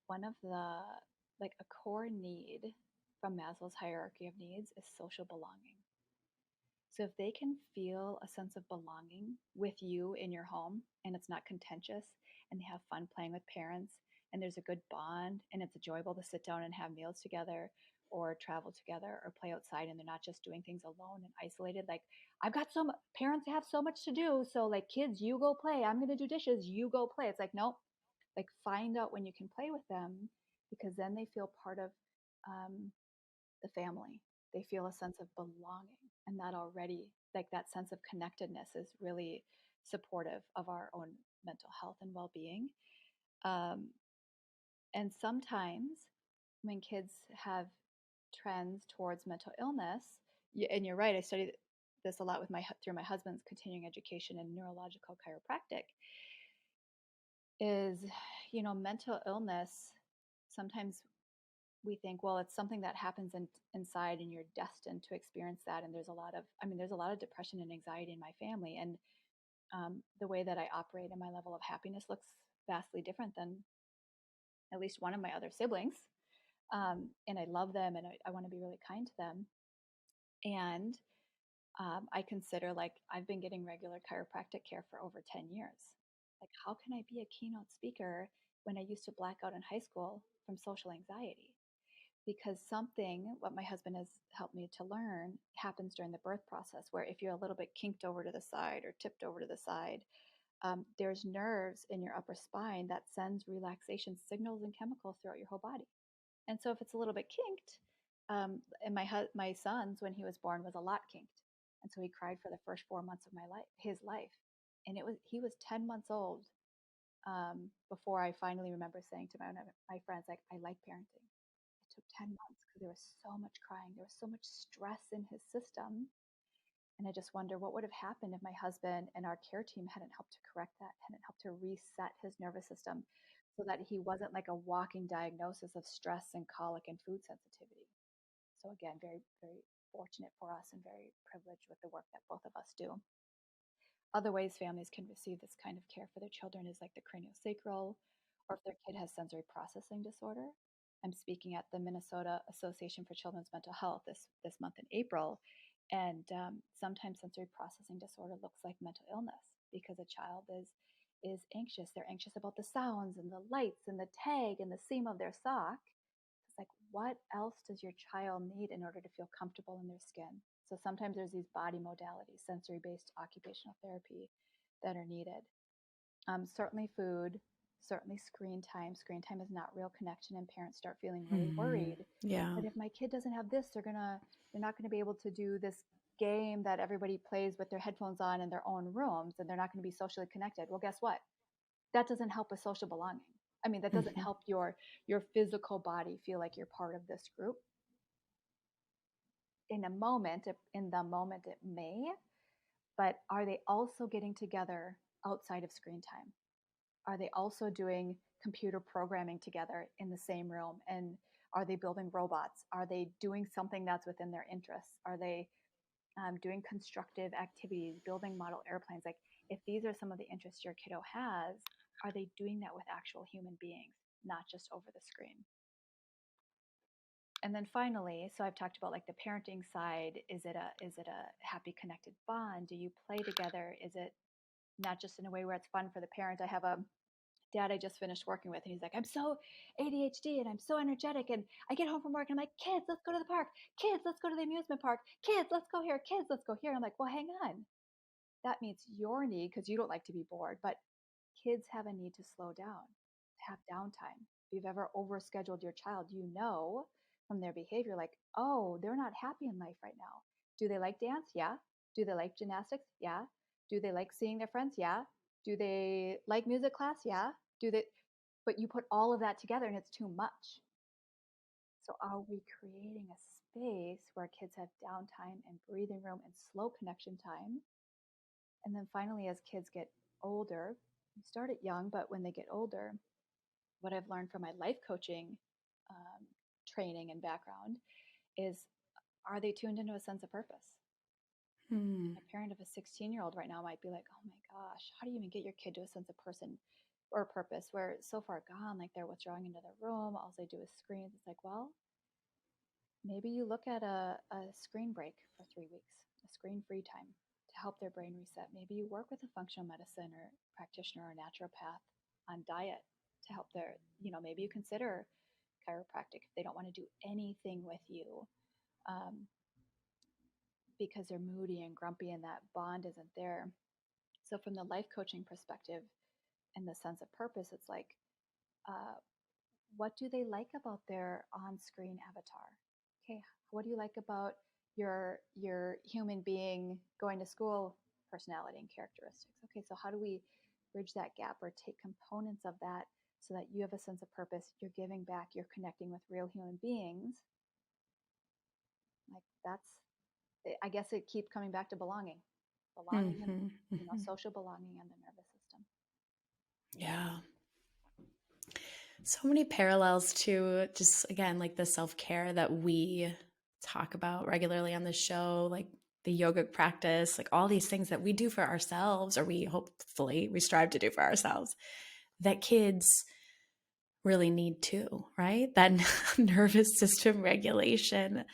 one of the like a core need from Maslow's hierarchy of needs is social belonging. So if they can feel a sense of belonging with you in your home and it's not contentious and they have fun playing with parents and there's a good bond and it's enjoyable to sit down and have meals together or travel together or play outside and they're not just doing things alone and isolated, like I've got so much, parents have so much to do, so like kids, you go play, I'm going to do dishes, you go play. It's like nope, like find out when you can play with them because then they feel part of um, the family. They feel a sense of belonging, and that already, like that sense of connectedness, is really supportive of our own mental health and well being. Um, and sometimes when kids have trends towards mental illness, and you're right, I studied this a lot with my through my husband's continuing education in neurological chiropractic. Is mental illness sometimes we think, well, it's something that happens inside and you're destined to experience that. And there's a lot of depression and anxiety in my family. And the way that I operate and my level of happiness looks vastly different than at least one of my other siblings. And I love them and I want to be really kind to them. And I consider like I've been getting regular chiropractic care for over 10 years. Like, how can I be a keynote speaker when I used to black out in high school from social anxiety? Because what my husband has helped me to learn happens during the birth process, where if you're a little bit kinked over to the side or tipped over to the side, there's nerves in your upper spine that sends relaxation signals and chemicals throughout your whole body. And so if it's a little bit kinked, and my son's when he was born was a lot kinked, and so he cried for the first 4 months of his life, and he was 10 months old before I finally remember saying to my friends like I like parenting. It took 10 months because there was so much crying, there was so much stress in his system, and I just wonder what would have happened if my husband and our care team hadn't helped to correct that, hadn't helped to reset his nervous system so that he wasn't like a walking diagnosis of stress and colic and food sensitivity. So again, very, very fortunate for us and very privileged with the work that both of us do. Other ways families can receive this kind of care for their children is like the craniosacral, or if their kid has sensory processing disorder. I'm speaking at the Minnesota Association for Children's Mental Health this month in April, and sometimes sensory processing disorder looks like mental illness because a child is anxious. They're anxious about the sounds and the lights and the tag and the seam of their sock. It's like, what else does your child need in order to feel comfortable in their skin? So sometimes there's these body modalities, sensory based occupational therapy, that are needed. Certainly food, certainly screen time. Screen time is not real connection, and parents start feeling really Mhm. worried Yeah. that if my kid doesn't have this, they're not gonna be able to do this game that everybody plays with their headphones on in their own rooms, and they're not gonna be socially connected. Well, guess what? That doesn't help with social belonging. I mean, that doesn't Mhm. help your physical body feel like you're part of this group. In the moment, it may, but are they also getting together outside of screen time? Are they also doing computer programming together in the same room? And are they building robots? Are they doing something that's within their interests? Are they doing constructive activities, building model airplanes? Like, if these are some of the interests your kiddo has, are they doing that with actual human beings, not just over the screen? And then finally, so I've talked about like the parenting side. Is it a happy connected bond? Do you play together? Is it not just in a way where it's fun for the parent? I have a dad I just finished working with, and he's like, I'm so ADHD and I'm so energetic. And I get home from work and I'm like, kids, let's go to the park. Kids, let's go to the amusement park. Kids, let's go here. Kids, let's go here. And I'm like, well, hang on. That meets your need because you don't like to be bored. But kids have a need to slow down, to have downtime. If you've ever overscheduled your child, you know from their behavior, like, oh, they're not happy in life right now. Do they like dance? Yeah. Do they like gymnastics? Yeah. Do they like seeing their friends? Yeah. Do they like music class? Yeah. Do they, but you put all of that together and it's too much. So, are we creating a space where kids have downtime and breathing room and slow connection time? And then finally, as kids get older, you start it young, but when they get older, what I've learned from my life coaching um, training and background is, are they tuned into a sense of purpose? Hmm. A parent of a 16-year-old right now might be like, oh my gosh, how do you even get your kid to a sense of person or purpose where it's so far gone? Like, they're withdrawing into their room, all they do is screens. It's like, well, maybe you look at a screen break for 3 weeks, a screen free time to help their brain reset. Maybe you work with a functional medicine or practitioner or naturopath on diet to help their, maybe you consider chiropractic if they don't want to do anything with you, um, because they're moody and grumpy and that bond isn't there. So, from the life coaching perspective and the sense of purpose, it's like, uh, what do they like about their on-screen avatar? Okay, what do you like about your human being going to school personality and characteristics? Okay, so how do we bridge that gap or take components of that so that you have a sense of purpose, you're giving back, you're connecting with real human beings? Like, that's, I guess it keeps coming back to belonging. Belonging and, Mhm. Mhm. social belonging and the nervous system. Yeah. So many parallels to just, again, like the self-care that we talk about regularly on the show, like the yogic practice, like all these things that we do for ourselves, or we strive to do for ourselves, that kids really need too, right? That nervous system regulation.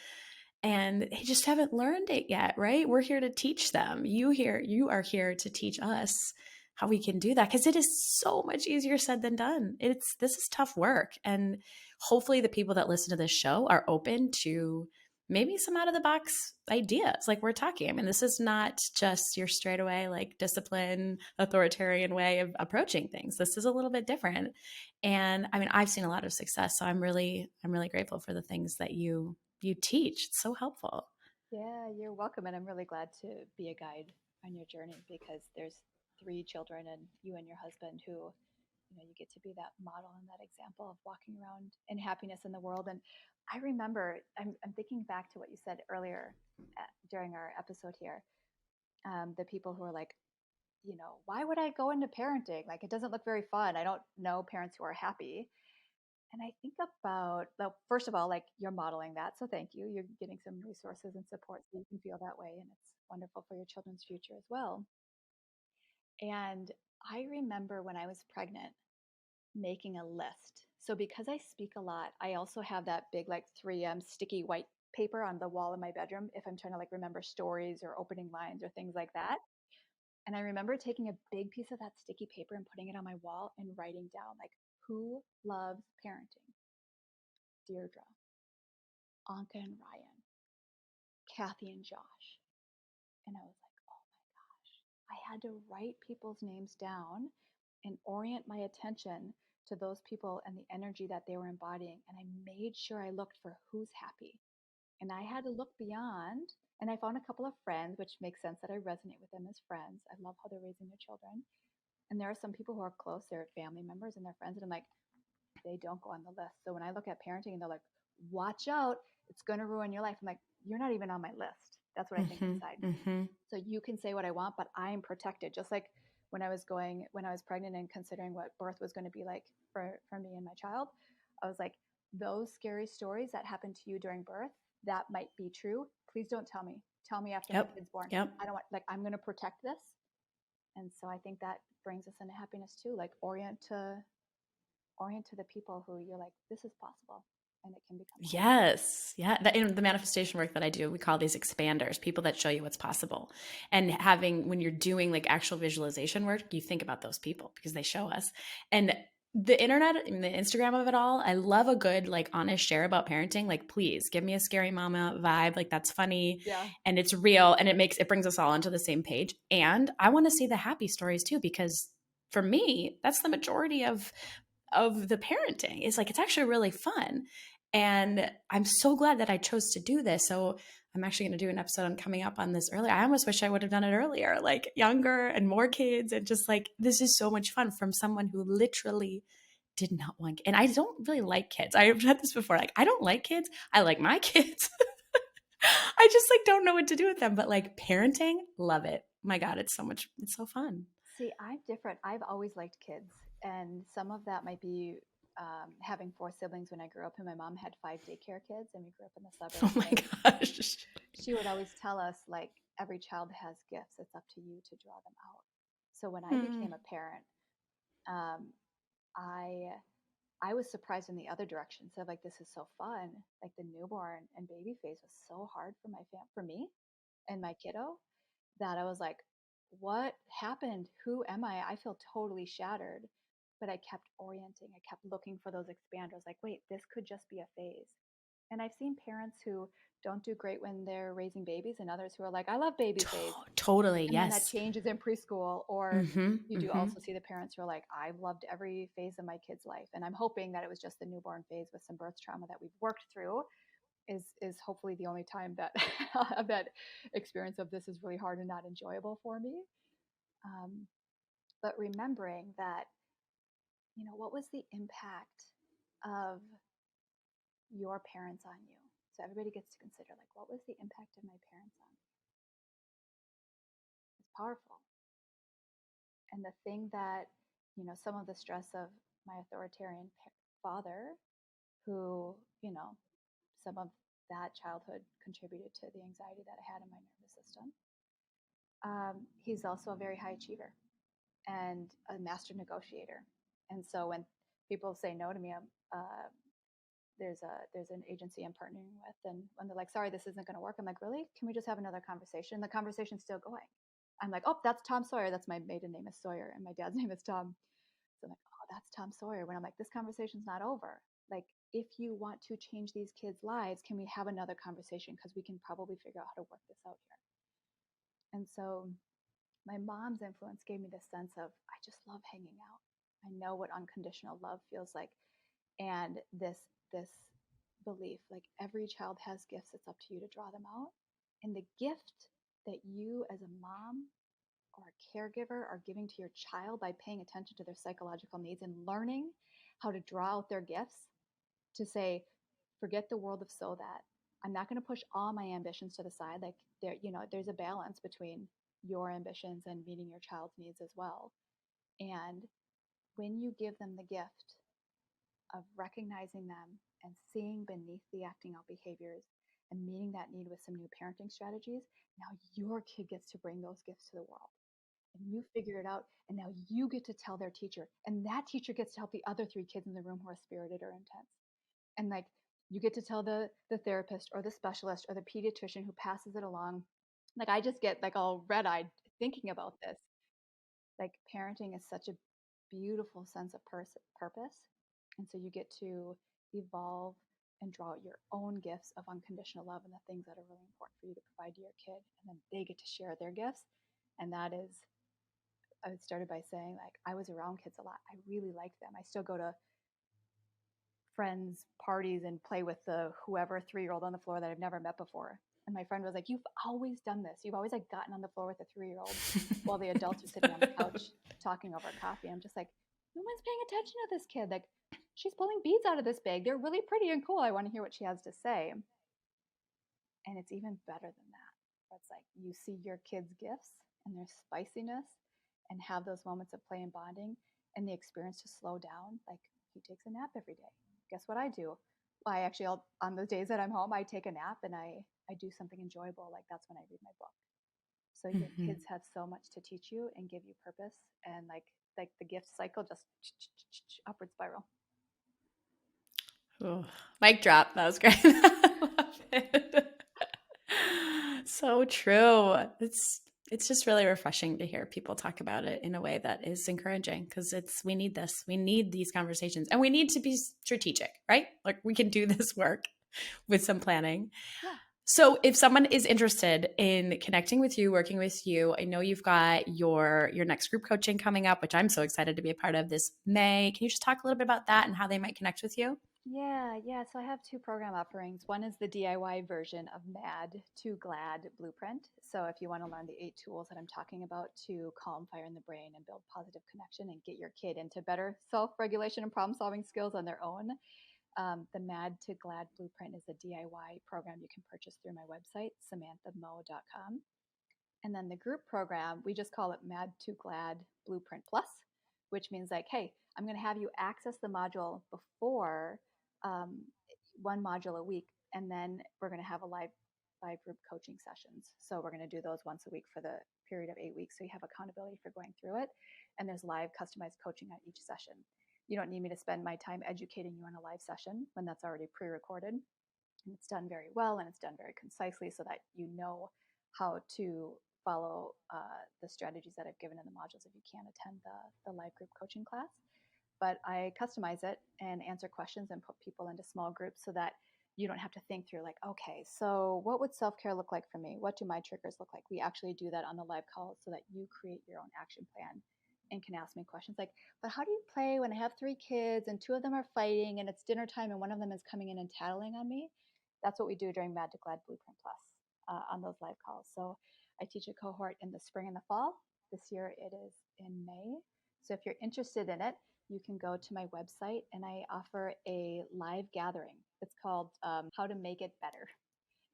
And they just haven't learned it yet, right? We're here to teach them. You are here to teach us how we can do that, because it is so much easier said than done. This is tough work, and hopefully the people that listen to this show are open to maybe some out of the box ideas like we're talking. I mean, this is not just your straight away like discipline authoritarian way of approaching things. This is a little bit different. And I mean, I've seen a lot of success, so I'm really grateful for the things that you teach. It's so helpful. Yeah, you're welcome. And I'm really glad to be a guide on your journey because there's 3 children and you and your husband who, you get to be that model and that example of walking around in happiness in the world. And I remember, I'm thinking back to what you said earlier during our episode here. The people who are like, why would I go into parenting? Like, it doesn't look very fun. I don't know parents who are happy. And I think about, well, first of all, like, you're modeling that. So thank you. You're getting some resources and support so you can feel that way. And it's wonderful for your children's future as well. And I remember when I was pregnant making a list. So because I speak a lot, I also have that big, like, 3M sticky white paper on the wall in my bedroom if I'm trying to like remember stories or opening lines or things like that. And I remember taking a big piece of that sticky paper and putting it on my wall and writing down, like, who loves parenting? Deirdre, Anka and Ryan. Kathy and Josh. And I was like, oh my gosh. I had to write people's names down and orient my attention to those people and the energy that they were embodying. And I made sure I looked for who's happy. And I had to look beyond. And I found a couple of friends, which makes sense that I resonate with them as friends. I love how they're raising their children. And there are some people who are close, they're family members and they're friends. And I'm like, they don't go on the list. So when I look at parenting and they're like, watch out, it's going to ruin your life. I'm like, you're not even on my list. That's what I think Mm-hmm. inside. Mm-hmm. So you can say what I want, but I am protected. Just like when I was pregnant and considering what birth was going to be like for me and my child, I was like, those scary stories that happened to you during birth, that might be true. Please don't tell me. Tell me after my Yep. kid's born. Yep. I don't want, like, I'm going to protect this. And so I think that brings us into happiness too. Like orient to the people who you're like, this is possible and it can become happy. Yes. Yeah. In the manifestation work that I do, we call these expanders, people that show you what's possible. And having, when you're doing like actual visualization work, you think about those people because they show us. And the internet and the Instagram of it all, I love a good, like, honest share about parenting. Like, please give me a scary mama vibe. Like, that's funny Yeah. and it's real and it brings us all onto the same page. And I want to see the happy stories too, because for me, that's the majority of the parenting. It's like, it's actually really fun. And I'm so glad that I chose to do this. So I'm actually going to do an episode on coming up on this earlier. I almost wish I would have done it earlier, like younger and more kids. And just like, this is so much fun from someone who literally did not want, and I don't really like kids. I've said this before. Like, I don't like kids. I like my kids. I just like don't know what to do with them. But like parenting, love it. My God, it's so much, it's so fun. See, I'm different. I've always liked kids, and some of that might be having four siblings when I grew up, and my mom had five daycare kids, and we grew up in the Oh suburbs. my And gosh. she would always tell us, like, every child has gifts. It's up to you to draw them out. So when I Hmm. became a parent, um, I I was surprised in the other direction. So like, this is so fun. Like the newborn and baby phase was so hard for for me and my kiddo that I was like, what happened? Who am I? I feel totally shattered. But I kept orienting. I kept looking for those expanders. Like, wait, this could just be a phase. And I've seen parents who don't do great when they're raising babies, and others who are like, I love baby phase. Totally. And then that Yes. changes in preschool. Or Mm-hmm. you do Mm-hmm. also see the parents who are like, I've loved every phase of my kid's life. And I'm hoping that it was just the newborn phase with some birth trauma that we've worked through is hopefully the only time that that experience of this is really hard and not enjoyable for me. Um, but remembering that, what was the impact of your parents on you? So everybody gets to consider, like, what was the impact of my parents on me? It's powerful. And the thing that, some of the stress of my authoritarian father, who, some of that childhood contributed to the anxiety that I had in my nervous system. He's also a very high achiever and a master negotiator. And so when people say no to me, there's an agency I'm partnering with, and when they're like, "Sorry, this isn't going to work," I'm like, "Really? Can we just have another conversation?" And the conversation's still going. I'm like, "Oh, that's Tom Sawyer. That's my maiden name is Sawyer, and my dad's name is Tom." So I'm like, "Oh, that's Tom Sawyer." When I'm like, "This conversation's not over. Like, if you want to change these kids' lives, can we have another conversation? Because we can probably figure out how to work this out here." And so my mom's influence gave me this sense of, I just love hanging out. I know what unconditional love feels like. And this belief, like, every child has gifts, it's up to you to draw them out. And the gift that you as a mom or a caregiver are giving to your child by paying attention to their psychological needs and learning how to draw out their gifts, to say, forget the world of so that. I'm not going to push all my ambitions to the side. Like, there's a balance between your ambitions and meeting your child's needs as well. And when you give them the gift of recognizing them and seeing beneath the acting out behaviors and meeting that need with some new parenting strategies, now your kid gets to bring those gifts to the world. And you figure it out, and now you get to tell their teacher, and that teacher gets to help the other three kids in the room who are spirited or intense. And like, you get to tell the therapist or the specialist or the pediatrician who passes it along. Like, I just get like all red-eyed thinking about this. Like, parenting is such a beautiful sense of purpose, and so you get to evolve and draw out your own gifts of unconditional love and the things that are really important for you to provide to your kid. And then they get to share their gifts. And that is, I started by saying, like, I was around kids a lot. I really liked them. I still go to friends' parties and play with the whoever 3-year-old on the floor that I've never met before. And my friend was like, "You've always done this. You've always like gotten on the floor with a 3-year-old while the adults are sitting on the couch talking over coffee." I'm just like, no one's paying attention to this kid. Like, she's pulling beads out of this bag. They're really pretty and cool. I want to hear what she has to say. And it's even better than that. It's like you see your kids' gifts and their spiciness and have those moments of play and bonding and the experience to slow down. Like, he takes a nap every day. Guess what I do? I actually, on the days that I'm home, I take a nap and I do something enjoyable. Like, that's when I read my book. So your Mm-hmm. kids have so much to teach you and give you purpose, and like the gift cycle just upward spiral. Ooh, mic drop. That was great. I love it. So true. It's just really refreshing to hear people talk about it in a way that is encouraging, because we need this. We need these conversations, and we need to be strategic, right? Like, we can do this work with some planning. Yeah. So if someone is interested in connecting with you, working with you, I know you've got your next group coaching coming up, which I'm so excited to be a part of this May. Can you just talk a little bit about that and how they might connect with you? Yeah. So I have 2 program offerings. One is the DIY version of Mad to Glad Blueprint. So if you want to learn the 8 tools that I'm talking about to calm fire in the brain and build positive connection and get your kid into better self-regulation and problem-solving skills on their own, the Mad to Glad Blueprint is a DIY program you can purchase through my website, samanthamoe.com. And then the group program, we just call it Mad to Glad Blueprint Plus, which means like, hey, I'm going to have you access the module before, um, 1 module a week, and then we're going to have a live group coaching sessions. So we're going to do those once a week for the period of 8 weeks. So you have accountability for going through it, and there's live customized coaching at each session. You don't need me to spend my time educating you on a live session when that's already pre-recorded, and it's done very well and it's done very concisely so that you know how to follow the strategies that I've given in the modules if you can't attend the live group coaching class. But I customize it and answer questions and put people into small groups so that you don't have to think through, like, okay, so what would self-care look like for me? What do my triggers look like? We actually do that on the live calls so that you create your own action plan and can ask me questions like, but how do you play when I have 3 kids and 2 of them are fighting and it's dinner time and one of them is coming in and tattling on me? That's what we do during Mad to Glad Blueprint Plus on those live calls. So I teach a cohort in the spring and the fall. This year it is in May. So if you're interested in it, you can go to my website and I offer a live gathering. It's called How to Make It Better.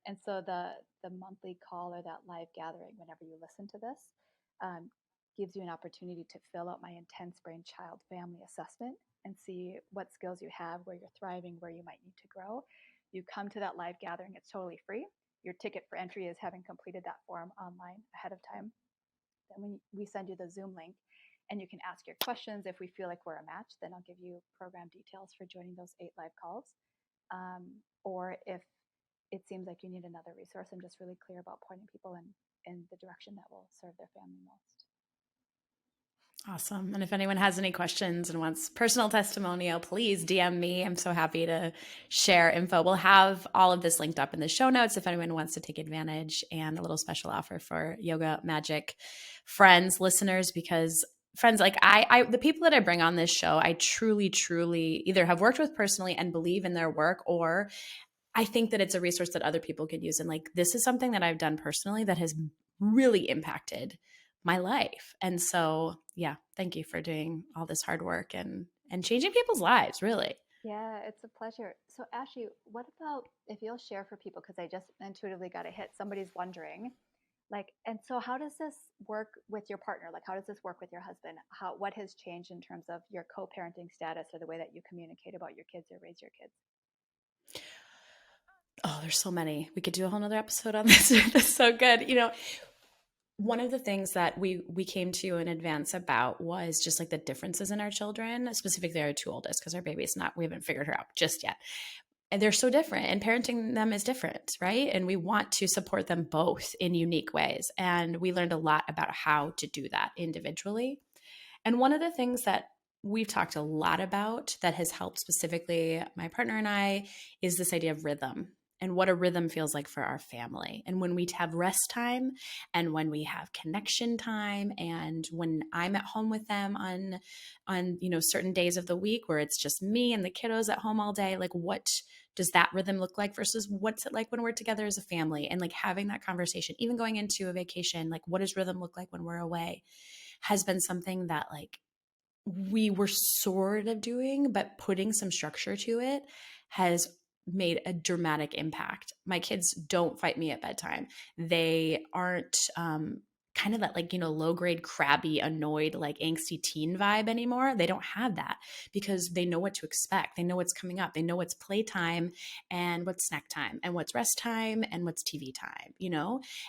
And so the monthly call or that live gathering, whenever you listen to this, um, gives you an opportunity to fill out my intense brain child family assessment and see what skills you have, where you're thriving, where you might need to grow. You come to that live gathering, it's totally free. Your ticket for entry is having completed that form online ahead of time. Then we send you the Zoom link and you can ask your questions. If we feel like we're a match, then I'll give you program details for joining those 8 live calls. Or if it seems like you need another resource, I'm just really clear about pointing people in the direction that will serve their family most. Awesome. And if anyone has any questions and wants personal testimonial, please DM me. I'm so happy to share info. We'll have all of this linked up in the show notes if anyone wants to take advantage, and a little special offer for Yoga Magic friends, listeners, because friends, like the people that I bring on this show, I truly, truly either have worked with personally and believe in their work, or I think that it's a resource that other people could use. And like, this is something that I've done personally that has really impacted my life. And so, yeah, thank you for doing all this hard work and changing people's lives, really. Yeah, it's a pleasure. So, Ashley, what about if you'll share for people? Because I just intuitively got a hit. Somebody's wondering, like, and so how does this work with your partner? Like, how does this work with your husband? What has changed in terms of your co-parenting status or the way that you communicate about your kids or raise your kids? Oh, there's so many. We could do a whole nother episode on this. That's so good. One of the things that we came to you in advance about was just like the differences in our children, specifically our 2 oldest, because our baby's we haven't figured her out just yet. And they're so different, and parenting them is different, right? And we want to support them both in unique ways. And we learned a lot about how to do that individually. And one of the things that we've talked a lot about that has helped specifically my partner and I is this idea of rhythm and what a rhythm feels like for our family. And when we have rest time and when we have connection time and when I'm at home with them on certain days of the week where it's just me and the kiddos at home all day, like what does that rhythm look like versus what's it like when we're together as a family, and like having that conversation, even going into a vacation, like what does rhythm look like when we're away, has been something that like we were sort of doing, but putting some structure to it has made a dramatic impact. My kids don't fight me at bedtime. They aren't kind of that like, low grade, crabby, annoyed, like angsty teen vibe anymore. They don't have that because they know what to expect. They know what's coming up. They know what's playtime and what's snack time and what's rest time and what's TV time.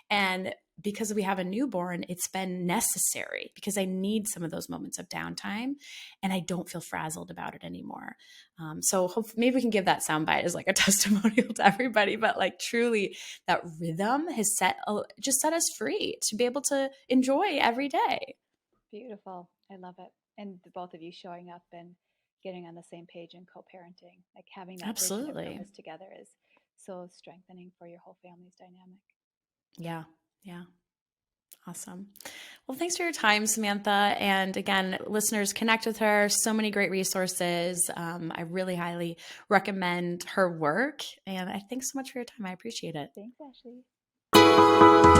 And because we have a newborn, it's been necessary because I need some of those moments of downtime and I don't feel frazzled about it anymore. So maybe we can give that soundbite as like a testimonial to everybody, but like truly that rhythm has just set us free to be able to enjoy every day. Beautiful. I love it. And the both of you showing up and getting on the same page and co-parenting, like having that vision and Absolutely. purpose together is so strengthening for your whole family's dynamic. Yeah. Yeah. Awesome. Well, thanks for your time, Samantha. And again, listeners, connect with her. So many great resources. I really highly recommend her work. And I thanks so much for your time. I appreciate it. Thanks, Ashley.